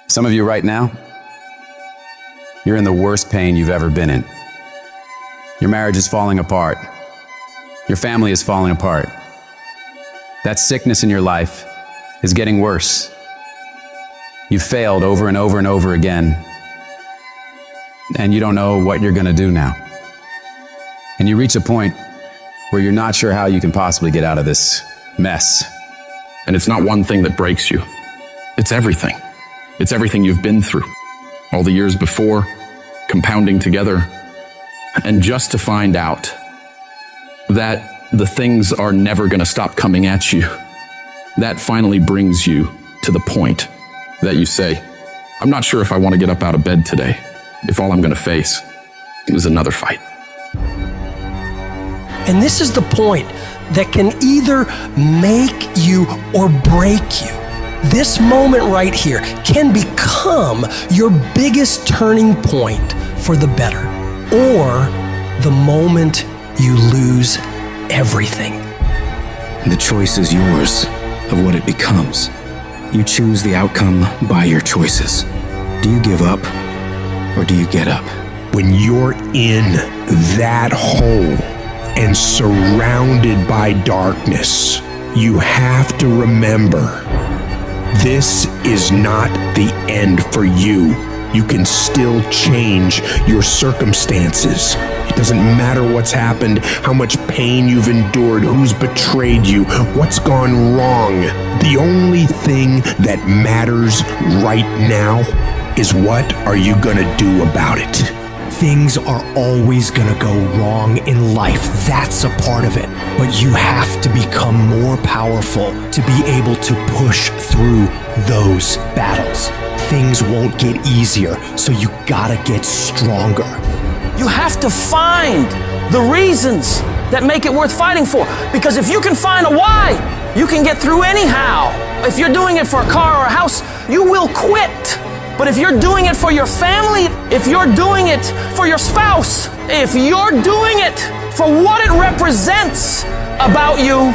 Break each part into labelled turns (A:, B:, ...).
A: Some of you right now, you're in the worst pain you've ever been in. Your marriage is falling apart. Your family is falling apart. That sickness in your life is getting worse. You've failed over and over and over again, and you don't know what you're going to do now. And you reach a point where you're not sure how you can possibly get out of this mess.
B: And it's not one thing that breaks you. It's everything. It's everything you've been through. All the years before, compounding together. And just to find out that the things are never going to stop coming at you, that finally brings you to the point that you say, I'm not sure if I want to get up out of bed today, if all I'm going to face is another fight.
C: And this is the point that can either make you or break you. This moment right here can become your biggest turning point for the better, or the moment you lose everything.
D: The choice is yours of what it becomes. You choose the outcome by your choices. Do you give up or do you get up?
E: When you're in that hole and surrounded by darkness, you have to remember, this is not the end for you. You can still change your circumstances. It doesn't matter what's happened, how much pain you've endured, who's betrayed you, what's gone wrong. The only thing that matters right now is what are you gonna do about it?
F: Things are always gonna go wrong in life. That's a part of it. But you have to become more powerful to be able to push through those battles. Things won't get easier, so you gotta get stronger.
G: You have to find the reasons that make it worth fighting for. Because if you can find a why, you can get through anyhow. If you're doing it for a car or a house, you will quit. But if you're doing it for your family, if you're doing it for your spouse, if you're doing it for what it represents about you,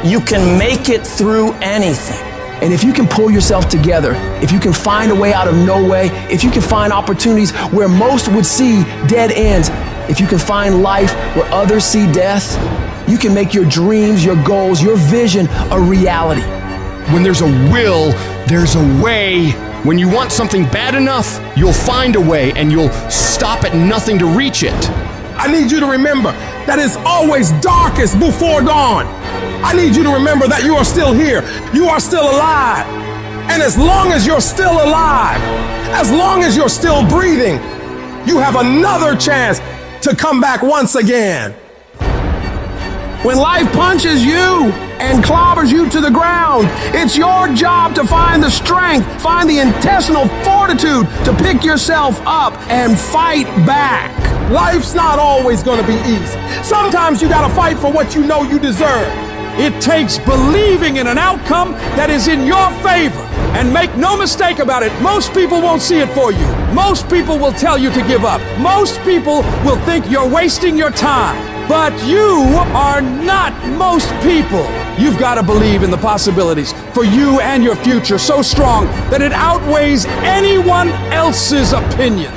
G: you can make it through anything.
H: And if you can pull yourself together, if you can find a way out of no way, if you can find opportunities where most would see dead ends, if you can find life where others see death, you can make your dreams, your goals, your vision a reality.
I: When there's a will, there's a way. When you want something bad enough, you'll find a way and you'll stop at nothing to reach it.
J: I need you to remember that it's always darkest before dawn. I need you to remember that you are still here. You are still alive. And as long as you're still alive, as long as you're still breathing, you have another chance to come back once again. When life punches you and clobbers you to the ground, it's your job to find the strength, find the intestinal fortitude to pick yourself up and fight back. Life's not always going to be easy. Sometimes you got to fight for what you know you deserve.
K: It takes believing in an outcome that is in your favor. And make no mistake about it, most people won't see it for you. Most people will tell you to give up. Most people will think you're wasting your time. But you are not most people. You've got to believe in the possibilities for you and your future so strong that it outweighs anyone else's opinions.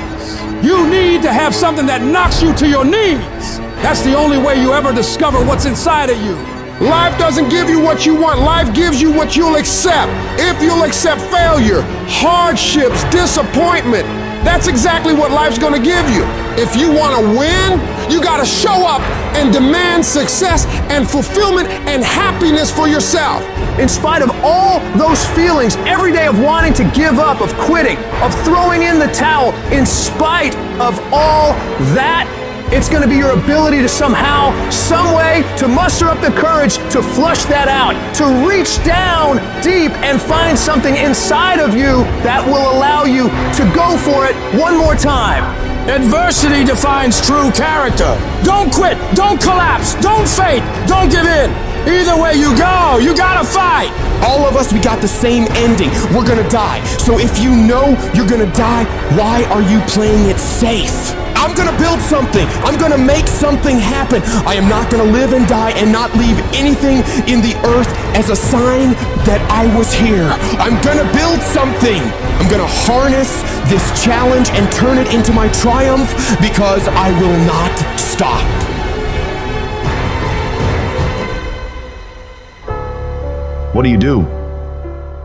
K: You need to have something that knocks you to your knees. That's the only way you ever discover what's inside of you.
J: Life doesn't give you what you want. Life gives you what you'll accept. If you'll accept failure, hardships, disappointment, that's exactly what life's gonna give you. If you wanna win, you gotta show up and demand success and fulfillment and happiness for yourself.
H: In spite of all those feelings every day of wanting to give up, of quitting, of throwing in the towel, in spite of all that, it's going to be your ability to somehow, some way, to muster up the courage to flush that out, to reach down deep and find something inside of you that will allow you to go for it one more time.
K: Adversity defines true character. Don't quit, don't collapse, don't fade, don't give in. Either way you go, you gotta fight.
I: All of us, we got the same ending. We're gonna die. So if you know you're gonna die, why are you playing it safe? I'm gonna build something. I'm gonna make something happen. I am not gonna live and die and not leave anything in the earth as a sign that I was here. I'm gonna build something. I'm gonna harness this challenge and turn it into my triumph because I will not stop.
L: What do you do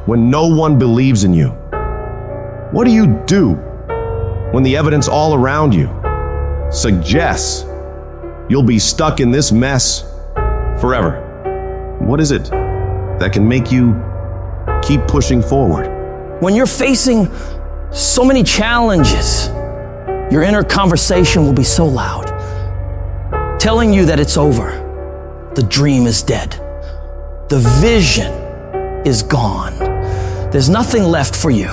L: when no one believes in you? What do you do when the evidence all around you suggests you'll be stuck in this mess forever? What is it that can make you keep pushing forward?
G: When you're facing so many challenges, your inner conversation will be so loud, telling you that it's over. The dream is dead. The vision is gone. There's nothing left for you.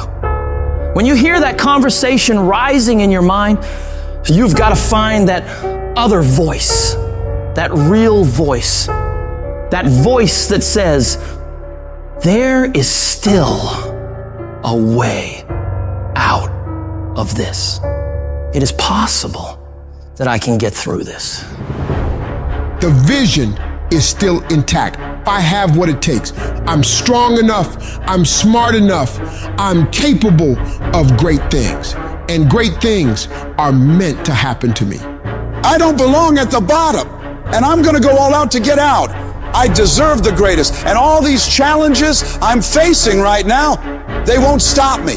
G: When you hear that conversation rising in your mind, you've got to find that other voice, that real voice, that voice that says, there is still a way out of this. It is possible that I can get through this.
J: The vision is still intact. I have what it takes. I'm strong enough. I'm smart enough. I'm capable of great things. And great things are meant to happen to me.
K: I don't belong at the bottom, and I'm gonna go all out to get out. I deserve the greatest, and all these challenges I'm facing right now, they won't stop me.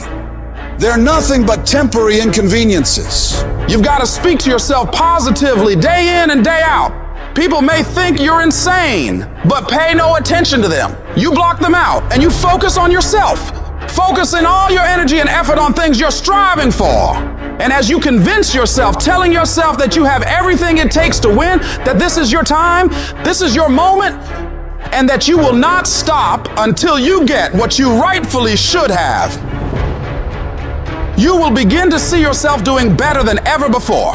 K: They're nothing but temporary inconveniences.
M: You've got to speak to yourself positively day in and day out. People may think you're insane, but pay no attention to them. You block them out and you focus on yourself. Focusing all your energy and effort on things you're striving for. And as you convince yourself, telling yourself that you have everything it takes to win, that this is your time, this is your moment, and that you will not stop until you get what you rightfully should have, you will begin to see yourself doing better than ever before.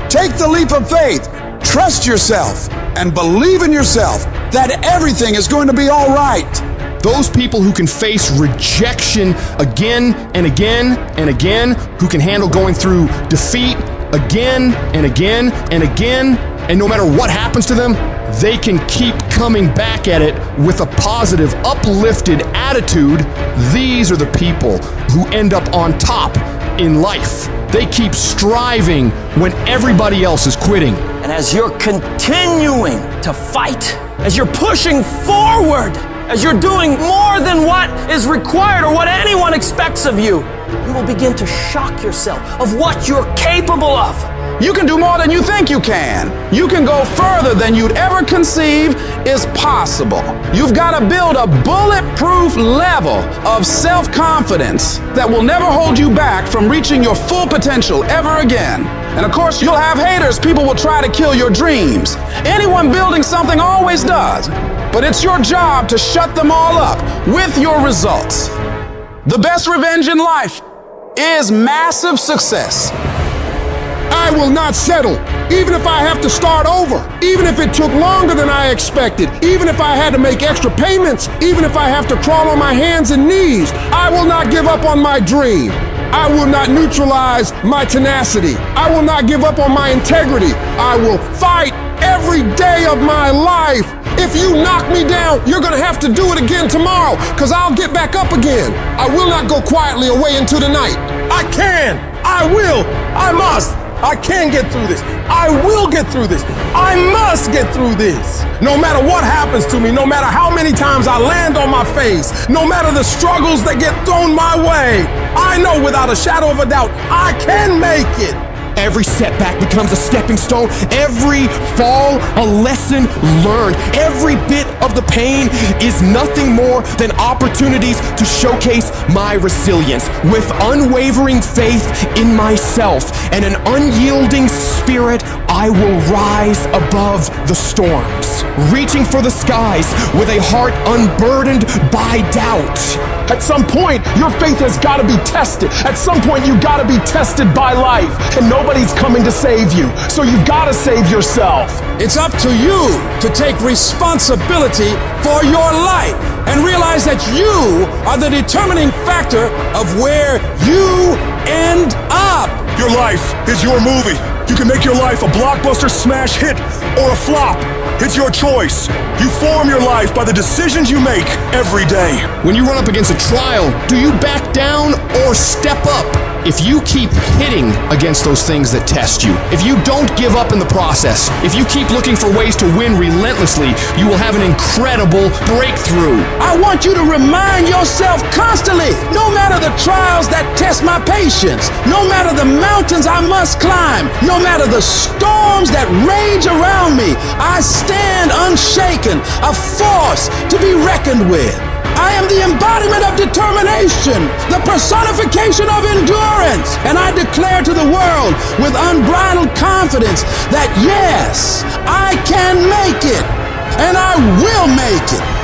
K: Take the leap of faith. Trust yourself and believe in yourself that everything is going to be all right.
I: Those people who can face rejection again and again and again, who can handle going through defeat again and again and again, and no matter what happens to them, they can keep coming back at it with a positive, uplifted attitude. These are the people who end up on top in life. They keep striving when everybody else is quitting.
G: And as you're continuing to fight, as you're pushing forward, as you're doing more than what is required or what anyone expects of you, you will begin to shock yourself of what you're capable of.
M: You can do more than you think you can. You can go further than you'd ever conceive is possible. You've got to build a bulletproof level of self-confidence that will never hold you back from reaching your full potential ever again. And of course, you'll have haters. People will try to kill your dreams. Anyone building something always does. But it's your job to shut them all up with your results. The best revenge in life is massive success.
J: I will not settle, even if I have to start over, even if it took longer than I expected, even if I had to make extra payments, even if I have to crawl on my hands and knees. I will not give up on my dream. I will not neutralize my tenacity. I will not give up on my integrity. I will fight every day of my life. If you knock me down, you're gonna have to do it again tomorrow, because I'll get back up again. I will not go quietly away into the night. I can, I will, I must. I can get through this. I will get through this. I must get through this. No matter what happens to me, no matter how many times I land on my face, no matter the struggles that get thrown my way, I know without a shadow of a doubt, I can make it.
I: Every setback becomes a stepping stone. Every fall, a lesson learned. Every bit of the pain is nothing more than opportunities to showcase my resilience. With unwavering faith in myself and an unyielding spirit, I will rise above the storms, reaching for the skies with a heart unburdened by doubt.
J: At some point, your faith has got to be tested. At some point, you got to be tested by life. And no
I: nobody's coming to save you. So you've got to save yourself.
K: It's up to you to take responsibility for your life and realize that you are the determining factor of where you end up.
I: Your life is your movie. You can make your life a blockbuster smash hit or a flop. It's your choice. You form your life by the decisions you make every day. When you run up against a trial, do you back down or step up? If you keep hitting against those things that test you, if you don't give up in the process, if you keep looking for ways to win relentlessly, you will have an incredible breakthrough.
K: I want you to remind yourself constantly, no matter the trials that test my patience, no matter the mountains I must climb, no matter the storms that rage around me, I stand unshaken, a force to be reckoned with. I am the embodiment of determination, the personification of endurance, and I declare to the world with unbridled confidence that yes, I can make it, and I will make it.